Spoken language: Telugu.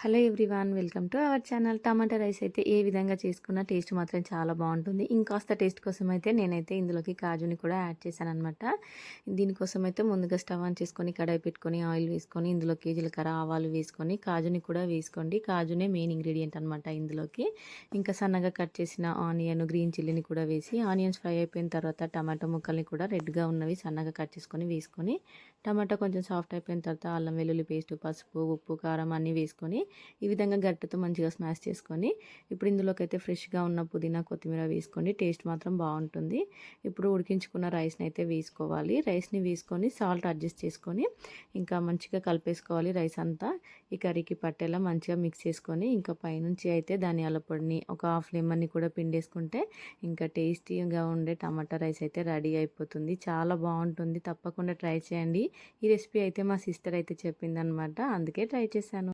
Hello everyone, welcome to our channel. Tomato rice అయితే ఏ విధంగా చేసుకున్న టేస్ట్ మాత్రం చాలా బాగుంటుంది. ఇంకాస్త టేస్ట్ కోసం అయితే నేనైతే ఇందులోకి కాజుని కూడా యాడ్ చేశాను అనమాట. దీనికోసం అయితే ముందుగా స్టవ్ ఆన్ చేసుకొని కడాయి పెట్టుకొని ఆయిల్ వేసుకొని ఇందులోకి జీలకర్ర ఆవాలు వేసుకొని కాజుని కూడా వేసుకోండి. కాజునే మెయిన్ ఇంగ్రీడియంట్ అనమాట ఇందులోకి. ఇంకా సన్నగా కట్ చేసిన ఆనియన్, గ్రీన్ చిల్లీని కూడా వేసి ఆనియన్స్ ఫ్రై అయిపోయిన తర్వాత టమాటా ముక్కల్ని కూడా రెడ్గా ఉన్నవి సన్నగా కట్ చేసుకొని వేసుకొని టమాటా కొంచెం సాఫ్ట్ అయిపోయిన తర్వాత అల్లం వెల్లుల్లి పేస్ట్, పసుపు, ఉప్పు, కారం అన్నీ వేసుకొని ఈ విధంగా గరిటెతో మంచిగా స్మాష్ చేసుకొని ఇప్పుడు ఇందులోకి అయితే ఫ్రెష్గా ఉన్న పుదీనా, కొత్తిమీర వేసుకోండి. టేస్ట్ మాత్రం బాగుంటుంది. ఇప్పుడు ఉడికించుకున్న రైస్ని అయితే వేసుకోవాలి. రైస్ని వేసుకొని సాల్ట్ అడ్జస్ట్ చేసుకొని ఇంకా మంచిగా కలిపేసుకోవాలి. రైస్ అంతా ఈ కర్రీకి పట్టేలా మంచిగా మిక్స్ చేసుకొని ఇంకా పైనుంచి అయితే ధనియాల పొడిని ఒక హాఫ్ లెమన్ని కూడా పిండేసుకుంటే ఇంకా టేస్టీగా ఉండే టమాటా రైస్ అయితే రెడీ అయిపోతుంది. చాలా బాగుంటుంది. తప్పకుండా ట్రై చేయండి. ఈ రెసిపీ అయితే మా సిస్టర్ అయితే చెప్పిందనమాట, అందుకే ట్రై చేశాను.